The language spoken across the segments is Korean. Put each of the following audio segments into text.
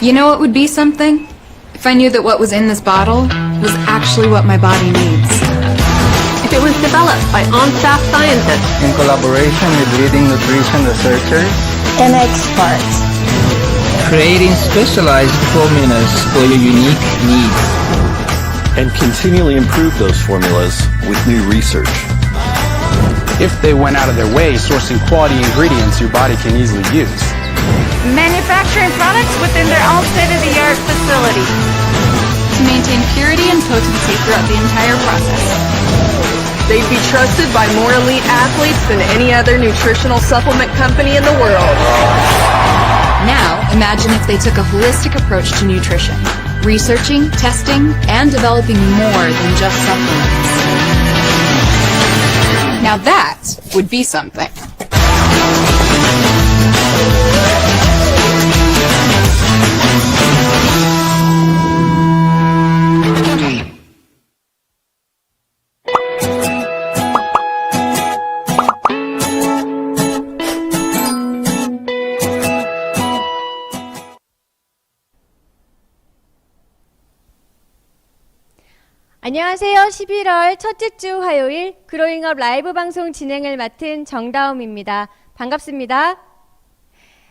You know what would be something? If I knew that what was in this bottle was actually what my body needs. If it was developed by on-staff scientists in collaboration with leading nutrition researchers and experts, creating specialized formulas for your unique needs, and continually improve those formulas with new research. If they went out of their way sourcing quality ingredients your body can easily use. Manufacturing products within their own state-of-the-art facility. To maintain purity and potency throughout the entire process. they'd be trusted by more elite athletes than any other nutritional supplement company in the world. Now, imagine if they took a holistic approach to nutrition, researching, testing, and developing more than just supplements. Now that would be something. 안녕하세요. 11월 첫째 주 화요일 그로잉업 라이브 방송 진행을 맡은 정다움입니다. 반갑습니다.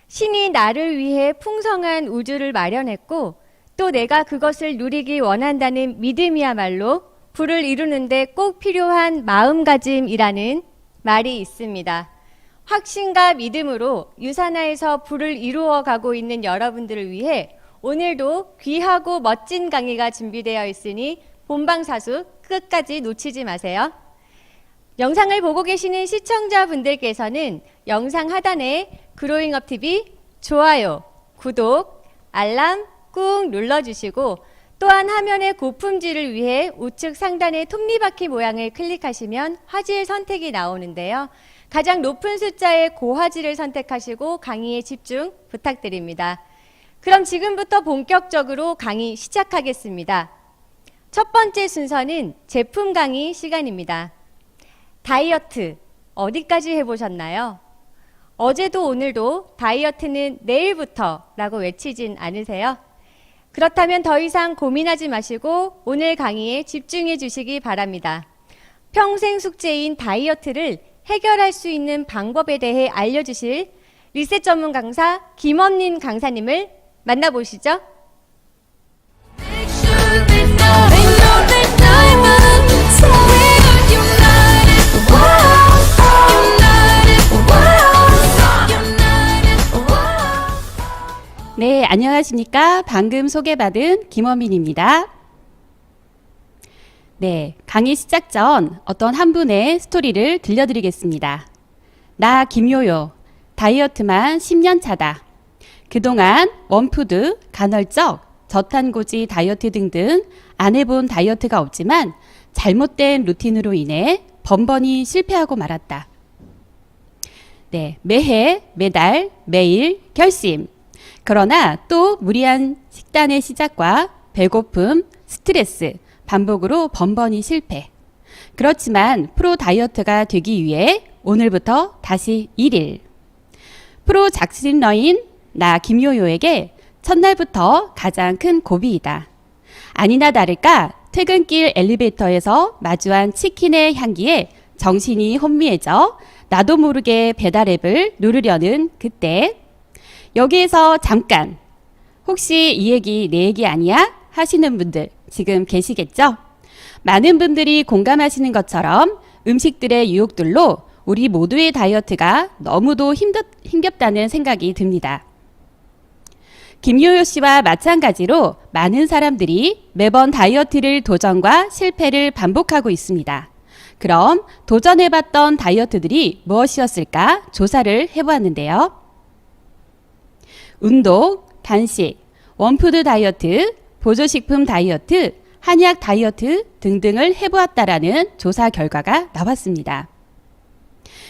신이 나를 위해 풍성한 우주를 마련했고 또 내가 그것을 누리기 원한다는 믿음이야말로 부를 이루는데 꼭 필요한 마음가짐이라는 말이 있습니다. 확신과 믿음으로 유산하에서 부를 이루어가고 있는 여러분들을 위해 오늘도 귀하고 멋진 강의가 준비되어 있으니 본방사수 끝까지 놓치지 마세요. 영상을 보고 계시는 시청자분들께서는 영상 하단에 그로잉업TV 좋아요, 구독, 알람 꾹 눌러주시고 또한 화면의 고품질을 위해 우측 상단의 톱니바퀴 모양을 클릭하시면 화질 선택이 나오는데요. 가장 높은 숫자의 고화질을 선택하시고 강의에 집중 부탁드립니다. 그럼 지금부터 본격적으로 강의 시작하겠습니다. 첫 번째 순서는 제품 강의 시간입니다. 다이어트 어디까지 해보셨나요? 어제도 오늘도 다이어트는 내일부터 라고 외치진 않으세요? 그렇다면 더 이상 고민하지 마시고 오늘 강의에 집중해 주시기 바랍니다. 평생 숙제인 다이어트를 해결할 수 있는 방법에 대해 알려주실 리셋 전문 강사 김원린 강사님을 만나보시죠. 네, 안녕하십니까. 방금 소개받은 김원민입니다. 네, 강의 시작 전 어떤 한 분의 스토리를 들려드리겠습니다. 나 김요요, 다이어트만 10년 차다. 그동안 원푸드, 간헐적, 저탄고지 다이어트 등등 안 해본 다이어트가 없지만 잘못된 루틴으로 인해 번번이 실패하고 말았다. 네, 매해, 매달, 매일 결심. 그러나 또 무리한 식단의 시작과 배고픔, 스트레스, 반복으로 번번이 실패. 그렇지만 프로 다이어트가 되기 위해 오늘부터 다시 1일. 프로 작심러인 나 김요요에게 첫날부터 가장 큰 고비이다. 아니나 다를까 퇴근길 엘리베이터에서 마주한 치킨의 향기에 정신이 혼미해져 나도 모르게 배달 앱을 누르려는 그때 여기에서 잠깐 혹시 이 얘기 내 얘기 아니야? 하시는 분들 지금 계시겠죠? 많은 분들이 공감하시는 것처럼 음식들의 유혹들로 우리 모두의 다이어트가 너무도 힘겹다는 생각이 듭니다. 김요요 씨와 마찬가지로 많은 사람들이 매번 다이어트를 도전과 실패를 반복하고 있습니다. 그럼 도전해봤던 다이어트들이 무엇이었을까 조사를 해보았는데요. 운동, 단식, 원푸드 다이어트, 보조식품 다이어트, 한약 다이어트 등등을 해보았다라는 조사 결과가 나왔습니다.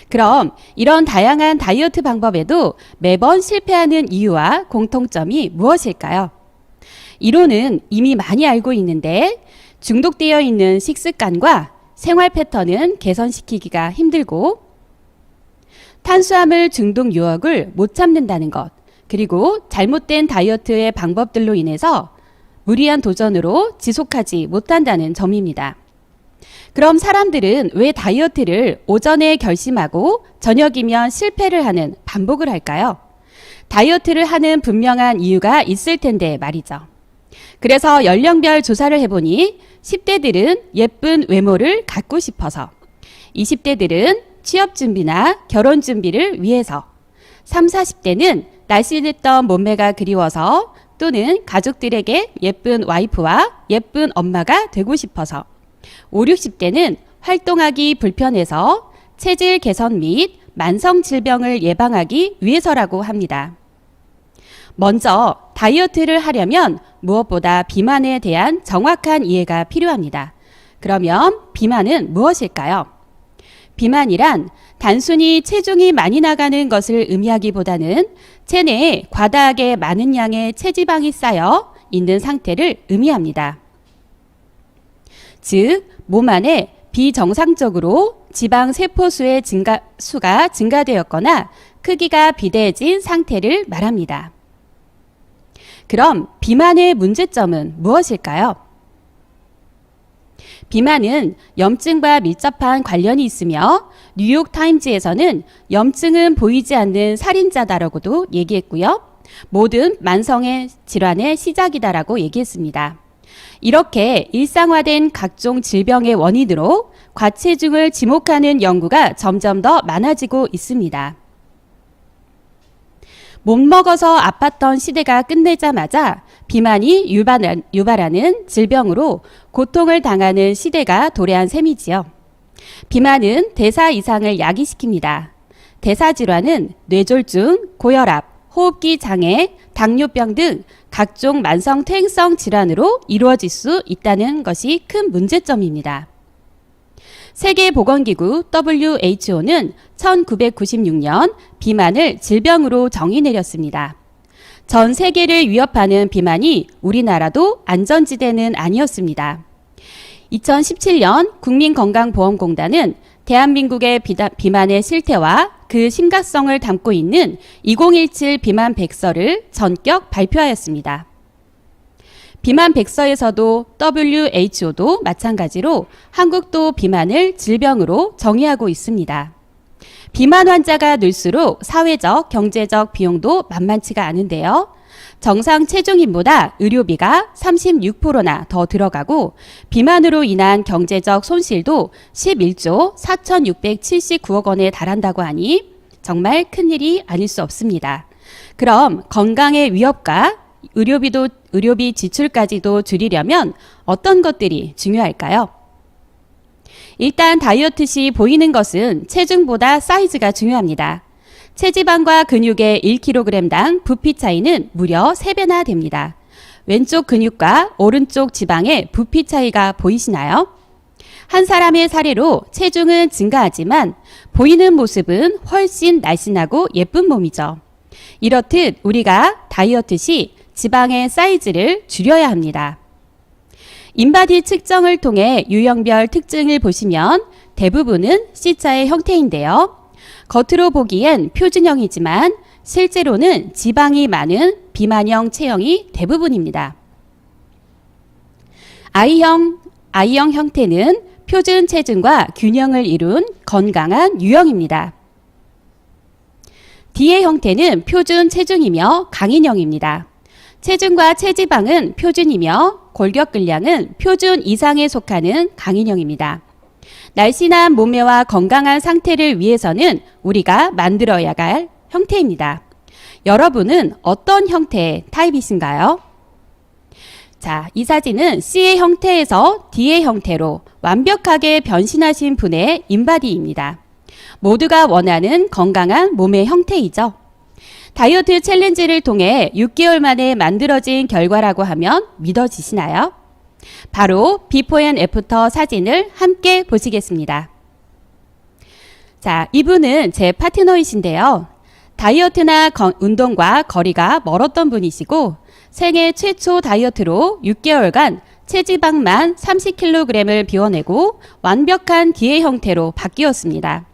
그럼 이런 다양한 다이어트 방법에도 매번 실패하는 이유와 공통점이 무엇일까요? 이론은 이미 많이 알고 있는데 중독되어 있는 식습관과 생활 패턴은 개선시키기가 힘들고 탄수화물 중독 유혹을 못 참는다는 것, 그리고 잘못된 다이어트의 방법들로 인해서 무리한 도전으로 지속하지 못한다는 점입니다. 그럼 사람들은 왜 다이어트를 오전에 결심하고 저녁이면 실패를 하는 반복을 할까요? 다이어트를 하는 분명한 이유가 있을 텐데 말이죠. 그래서 연령별 조사를 해보니 10대들은 예쁜 외모를 갖고 싶어서, 20대들은 취업 준비나 결혼 준비를 위해서, 30, 40대는 날씬했던 몸매가 그리워서 또는 가족들에게 예쁜 와이프와 예쁜 엄마가 되고 싶어서, 5, 60대는 활동하기 불편해서 체질 개선 및 만성 질병을 예방하기 위해서라고 합니다. 먼저 다이어트를 하려면 무엇보다 비만에 대한 정확한 이해가 필요합니다. 그러면 비만은 무엇일까요? 비만이란 단순히 체중이 많이 나가는 것을 의미하기보다는 체내에 과다하게 많은 양의 체지방이 쌓여 있는 상태를 의미합니다. 즉, 몸 안에 비정상적으로 지방 세포수의 수가 증가되었거나 크기가 비대해진 상태를 말합니다. 그럼 비만의 문제점은 무엇일까요? 비만은 염증과 밀접한 관련이 있으며 뉴욕타임즈에서는 염증은 보이지 않는 살인자다라고도 얘기했고요. 모든 만성의 질환의 시작이다라고 얘기했습니다. 이렇게 일상화된 각종 질병의 원인으로 과체중을 지목하는 연구가 점점 더 많아지고 있습니다. 못 먹어서 아팠던 시대가 끝내자마자 비만이 유발하는 질병으로 고통을 당하는 시대가 도래한 셈이지요. 비만은 대사 이상을 야기시킵니다. 대사질환은 뇌졸중, 고혈압, 호흡기 장애, 당뇨병 등 각종 만성 퇴행성 질환으로 이루어질 수 있다는 것이 큰 문제점입니다. 세계보건기구 WHO는 1996년 비만을 질병으로 정의 내렸습니다. 전 세계를 위협하는 비만이 우리나라도 안전지대는 아니었습니다. 2017년 국민건강보험공단은 대한민국의 비만의 실태와 그 심각성을 담고 있는 2017 비만 백서를 전격 발표하였습니다. 비만 백서에서도 WHO도 마찬가지로 한국도 비만을 질병으로 정의하고 있습니다. 비만 환자가 늘수록 사회적, 경제적 비용도 만만치가 않은데요. 정상 체중인보다 의료비가 36%나 더 들어가고 비만으로 인한 경제적 손실도 11조 4,679억 원에 달한다고 하니 정말 큰일이 아닐 수 없습니다. 그럼 건강의 위협과 의료비 지출까지도 줄이려면 어떤 것들이 중요할까요? 일단 다이어트 시 보이는 것은 체중보다 사이즈가 중요합니다. 체지방과 근육의 1kg당 부피 차이는 무려 3배나 됩니다. 왼쪽 근육과 오른쪽 지방의 부피 차이가 보이시나요? 한 사람의 사례로 체중은 증가하지만 보이는 모습은 훨씬 날씬하고 예쁜 몸이죠. 이렇듯 우리가 다이어트 시 지방의 사이즈를 줄여야 합니다. 인바디 측정을 통해 유형별 특징을 보시면 대부분은 C자의 형태인데요. 겉으로 보기엔 표준형이지만 실제로는 지방이 많은 비만형 체형이 대부분입니다. I형 형태는 표준 체중과 균형을 이룬 건강한 유형입니다. D의 형태는 표준 체중이며 강인형입니다. 체중과 체지방은 표준이며 골격근량은 표준 이상에 속하는 강인형입니다. 날씬한 몸매와 건강한 상태를 위해서는 우리가 만들어야 할 형태입니다. 여러분은 어떤 형태의 타입이신가요? 자, 이 사진은 C의 형태에서 D의 형태로 완벽하게 변신하신 분의 인바디입니다. 모두가 원하는 건강한 몸의 형태이죠. 다이어트 챌린지를 통해 6개월 만에 만들어진 결과라고 하면 믿어지시나요? 바로 비포 앤 애프터 사진을 함께 보시겠습니다. 자, 이분은 제 파트너이신데요. 다이어트나 운동과 거리가 멀었던 분이시고 생애 최초 다이어트로 6개월간 체지방만 30kg을 비워내고 완벽한 D의 형태로 바뀌었습니다.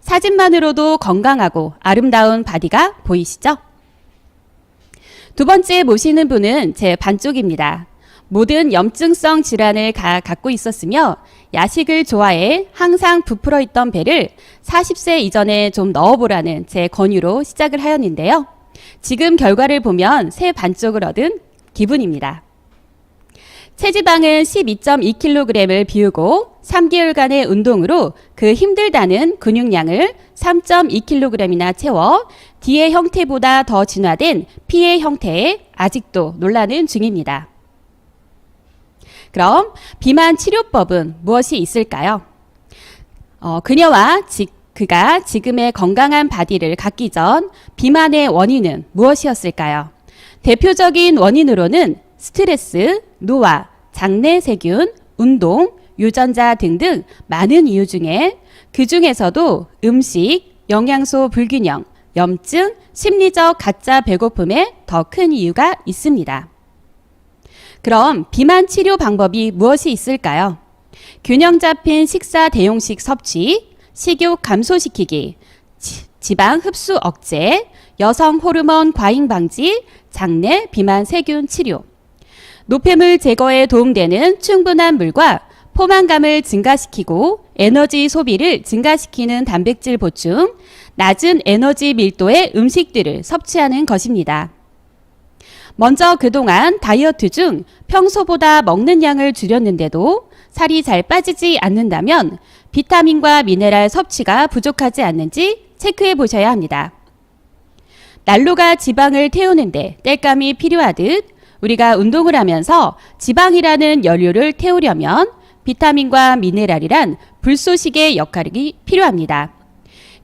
사진만으로도 건강하고 아름다운 바디가 보이시죠? 두 번째 모시는 분은 제 반쪽입니다. 모든 염증성 질환을 갖고 있었으며 야식을 좋아해 항상 부풀어 있던 배를 40세 이전에 좀 넣어보라는 제 권유로 시작을 하였는데요. 지금 결과를 보면 새 반쪽을 얻은 기분입니다. 체지방은 12.2kg을 비우고 3개월간의 운동으로 그 힘들다는 근육량을 3.2kg이나 채워 D의 형태보다 더 진화된 P의 형태에 아직도 놀라는 중입니다. 그럼 비만 치료법은 무엇이 있을까요? 그가 지금의 건강한 바디를 갖기 전 비만의 원인은 무엇이었을까요? 대표적인 원인으로는 스트레스, 노화, 장내 세균, 운동, 유전자 등등 많은 이유 중에 그 중에서도 음식, 영양소 불균형, 염증, 심리적 가짜 배고픔에 더 큰 이유가 있습니다. 그럼 비만 치료 방법이 무엇이 있을까요? 균형 잡힌 식사 대용식 섭취, 식욕 감소시키기, 지방 흡수 억제, 여성 호르몬 과잉 방지, 장내 비만 세균 치료, 노폐물 제거에 도움되는 충분한 물과 포만감을 증가시키고 에너지 소비를 증가시키는 단백질 보충, 낮은 에너지 밀도의 음식들을 섭취하는 것입니다. 먼저 그동안 다이어트 중 평소보다 먹는 양을 줄였는데도 살이 잘 빠지지 않는다면 비타민과 미네랄 섭취가 부족하지 않는지 체크해 보셔야 합니다. 난로가 지방을 태우는데 땔감이 필요하듯 우리가 운동을 하면서 지방이라는 연료를 태우려면 비타민과 미네랄이란 불쏘시개 역할이 필요합니다.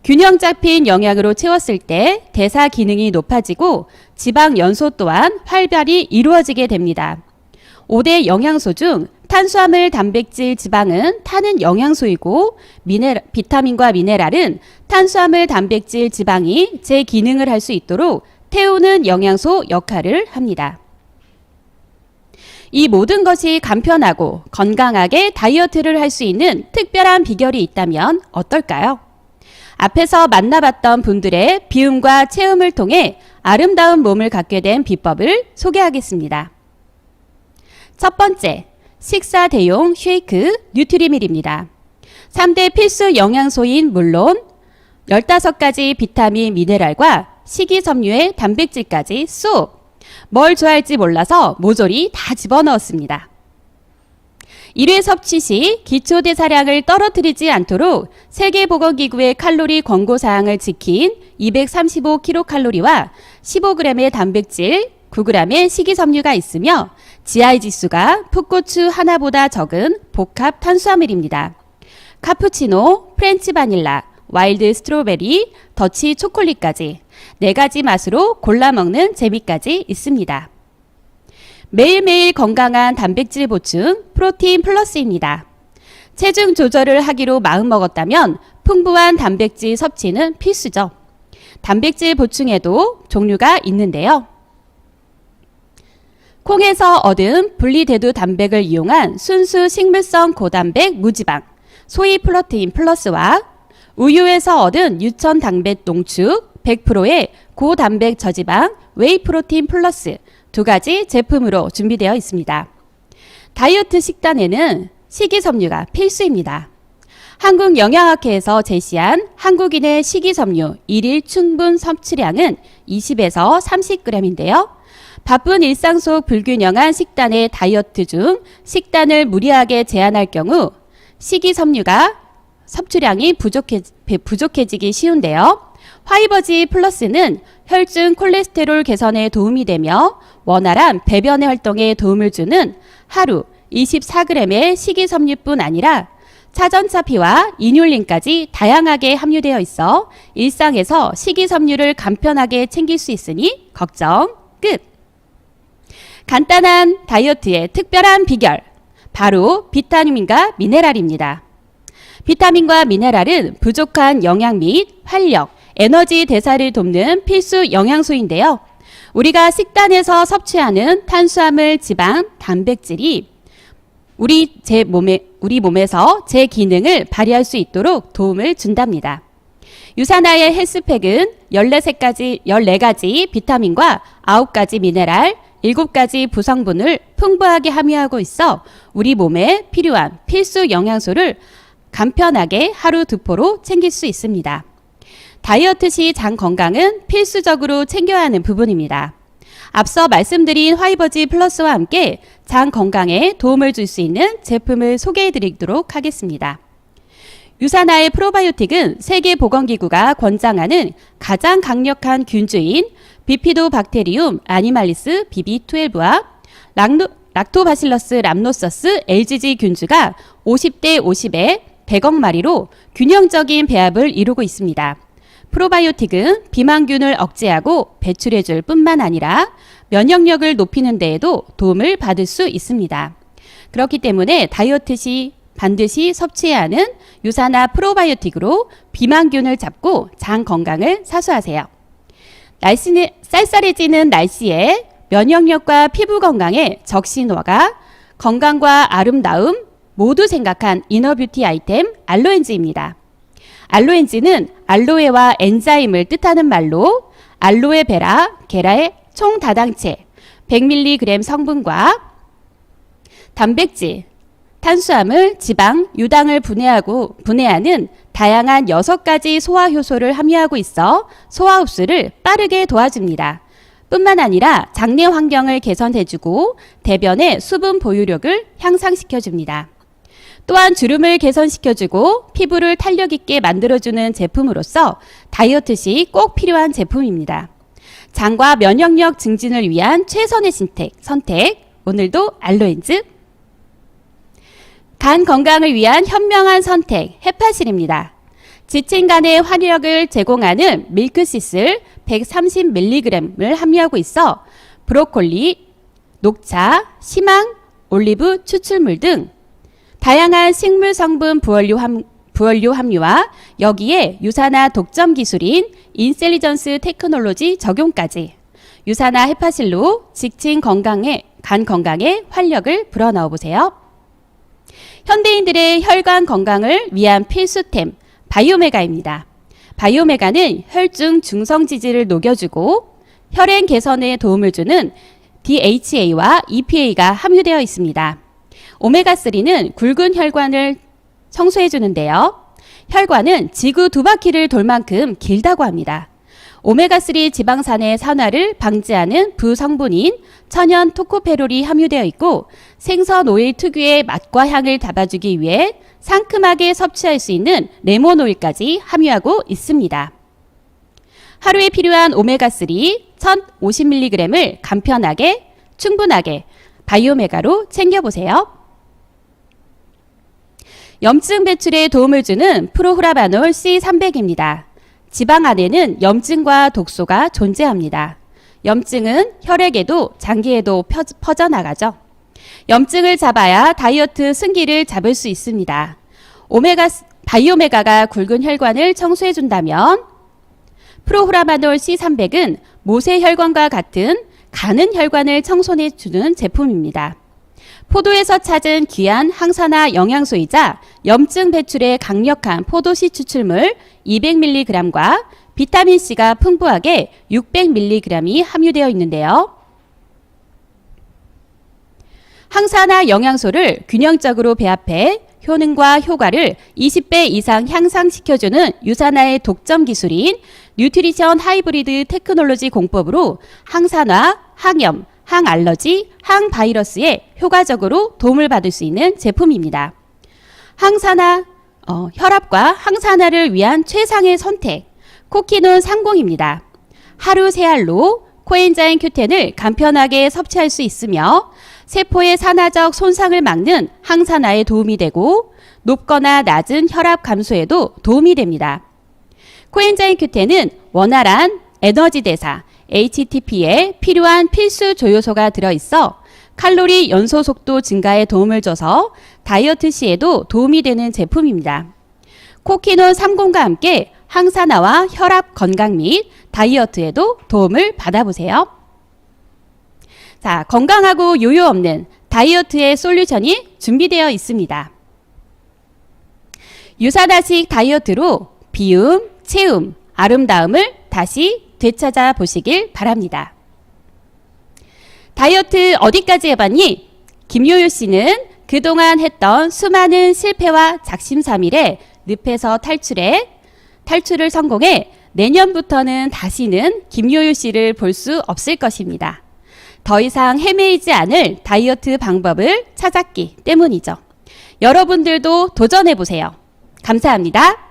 균형 잡힌 영양으로 채웠을 때 대사 기능이 높아지고 지방 연소 또한 활발히 이루어지게 됩니다. 5대 영양소 중 탄수화물, 단백질, 지방은 타는 영양소이고 비타민과 미네랄은 탄수화물, 단백질, 지방이 제 기능을 할 수 있도록 태우는 영양소 역할을 합니다. 이 모든 것이 간편하고 건강하게 다이어트를 할 수 있는 특별한 비결이 있다면 어떨까요? 앞에서 만나봤던 분들의 비움과 체험을 통해 아름다운 몸을 갖게 된 비법을 소개하겠습니다. 첫 번째, 식사 대용 쉐이크 뉴트리밀입니다. 3대 필수 영양소인 물론 15가지 비타민, 미네랄과 식이섬유의 단백질까지 쏙! 뭘 좋아할지 몰라서 모조리 다 집어넣었습니다. 1회 섭취 시 기초대사량을 떨어뜨리지 않도록 세계보건기구의 칼로리 권고사항을 지킨 235kcal와 15g의 단백질, 9g의 식이섬유가 있으며 GI 지수가 풋고추 하나보다 적은 복합 탄수화물입니다. 카푸치노, 프렌치 바닐라, 와일드 스트로베리, 더치 초콜릿까지 4가지 맛으로 골라 먹는 재미까지 있습니다. 매일매일 건강한 단백질 보충 프로틴 플러스입니다. 체중 조절을 하기로 마음먹었다면 풍부한 단백질 섭취는 필수죠. 단백질 보충에도 종류가 있는데요. 콩에서 얻은 분리대두 단백을 이용한 순수 식물성 고단백 무지방 소이 프로테인 플러스와 우유에서 얻은 유천 단백 농축 100%의 고단백 저지방 웨이 프로틴 플러스 2가지 제품으로 준비되어 있습니다. 다이어트 식단에는 식이섬유가 필수입니다. 한국영양학회에서 제시한 한국인의 식이섬유 1일 충분 섭취량은 20에서 30g인데요. 바쁜 일상 속 불균형한 식단의 다이어트 중 식단을 무리하게 제한할 경우 식이섬유가 섭취량이 부족해지기 쉬운데요. 화이버지 플러스는 혈중 콜레스테롤 개선에 도움이 되며 원활한 배변의 활동에 도움을 주는 하루 24g의 식이섬유뿐 아니라 차전차피와 이뉼린까지 다양하게 함유되어 있어 일상에서 식이섬유를 간편하게 챙길 수 있으니 걱정 끝! 간단한 다이어트의 특별한 비결, 바로 비타민과 미네랄입니다. 비타민과 미네랄은 부족한 영양 및 활력, 에너지 대사를 돕는 필수 영양소인데요. 우리가 식단에서 섭취하는 탄수화물, 지방, 단백질이 우리 몸에서 제 기능을 발휘할 수 있도록 도움을 준답니다. 유사나의 헬스팩은 14가지 비타민과 9가지 미네랄, 7가지 부성분을 풍부하게 함유하고 있어 우리 몸에 필요한 필수 영양소를 간편하게 하루 2포로 챙길 수 있습니다. 다이어트 시 장 건강은 필수적으로 챙겨야 하는 부분입니다. 앞서 말씀드린 화이버지 플러스와 함께 장 건강에 도움을 줄 수 있는 제품을 소개해 드리도록 하겠습니다. 유사나의 프로바이오틱은 세계보건기구가 권장하는 가장 강력한 균주인 비피도박테리움 아니말리스 BB12와 락토바실러스 람노서스 LGG 균주가 50대 50에 100억 마리로 균형적인 배합을 이루고 있습니다. 프로바이오틱은 비만균을 억제하고 배출해줄 뿐만 아니라 면역력을 높이는 데에도 도움을 받을 수 있습니다. 그렇기 때문에 다이어트 시 반드시 섭취해야 하는 유사나 프로바이오틱으로 비만균을 잡고 장 건강을 사수하세요. 쌀쌀해지는 날씨에 면역력과 피부 건강에 적신호가 건강과 아름다움 모두 생각한 이너뷰티 아이템 알로엔즈입니다. 알로엔즈는 알로에와 엔자임을 뜻하는 말로 알로에베라, 게라의 총 다당체 100mg 성분과 단백질, 탄수화물, 지방, 유당을 분해하는 다양한 6가지 소화 효소를 함유하고 있어 소화 흡수를 빠르게 도와줍니다. 뿐만 아니라 장내 환경을 개선해주고 대변의 수분 보유력을 향상시켜줍니다. 또한 주름을 개선시켜주고 피부를 탄력 있게 만들어주는 제품으로서 다이어트 시 꼭 필요한 제품입니다. 장과 면역력 증진을 위한 최선의 선택 오늘도 알로엔즈. 간 건강을 위한 현명한 선택 헤파실입니다. 지친 간의 활력을 제공하는 밀크시슬 130mg을 함유하고 있어 브로콜리, 녹차, 시망, 올리브 추출물 등 다양한 식물 성분 부원료 함유와 여기에 유사나 독점 기술인 인셀리전스 테크놀로지 적용까지 유사나 헤파실로 간 건강에 활력을 불어넣어 보세요. 현대인들의 혈관 건강을 위한 필수템 바이오메가입니다. 바이오메가는 혈중 중성지질을 녹여주고 혈행 개선에 도움을 주는 DHA와 EPA가 함유되어 있습니다. 오메가3는 굵은 혈관을 청소해 주는데요. 혈관은 지구 2바퀴를 돌 만큼 길다고 합니다. 오메가3 지방산의 산화를 방지하는 부성분인 천연 토코페롤이 함유되어 있고 생선 오일 특유의 맛과 향을 잡아주기 위해 상큼하게 섭취할 수 있는 레몬 오일까지 함유하고 있습니다. 하루에 필요한 오메가3 1050mg을 간편하게 충분하게 바이오메가로 챙겨보세요. 염증 배출에 도움을 주는 프로후라바놀 C300입니다. 지방 안에는 염증과 독소가 존재합니다. 염증은 혈액에도 장기에도 퍼져나가죠. 염증을 잡아야 다이어트 승기를 잡을 수 있습니다. 바이오메가가 굵은 혈관을 청소해준다면 프로후라바놀 C300은 모세혈관과 같은 가는 혈관을 청소해주는 제품입니다. 포도에서 찾은 귀한 항산화 영양소이자 염증 배출에 강력한 포도씨 추출물 200mg과 비타민C가 풍부하게 600mg이 함유되어 있는데요. 항산화 영양소를 균형적으로 배합해 효능과 효과를 20배 이상 향상시켜주는 유사나의 독점 기술인 뉴트리션 하이브리드 테크놀로지 공법으로 항산화, 항염, 항알러지, 항바이러스에 효과적으로 도움을 받을 수 있는 제품입니다. 혈압과 항산화를 위한 최상의 선택, 코키논 상공입니다. 하루 3알로 코엔자임 Q10을 간편하게 섭취할 수 있으며 세포의 산화적 손상을 막는 항산화에 도움이 되고 높거나 낮은 혈압 감소에도 도움이 됩니다. 코엔자임 Q10은 원활한 에너지 대사, HTP에 필요한 필수 조효소가 들어있어 칼로리 연소 속도 증가에 도움을 줘서 다이어트 시에도 도움이 되는 제품입니다. 코키논 30과 함께 항산화와 혈압 건강 및 다이어트에도 도움을 받아보세요. 자, 건강하고 요요 없는 다이어트의 솔루션이 준비되어 있습니다. 유사다식 다이어트로 비움, 채움, 아름다움을 다시 되찾아 보시길 바랍니다. 다이어트 어디까지 해봤니? 김요요 씨는 그동안 했던 수많은 실패와 작심삼일에 늪에서 탈출을 성공해 내년부터는 다시는 김요요 씨를 볼 수 없을 것입니다. 더 이상 헤매이지 않을 다이어트 방법을 찾았기 때문이죠. 여러분들도 도전해보세요. 감사합니다.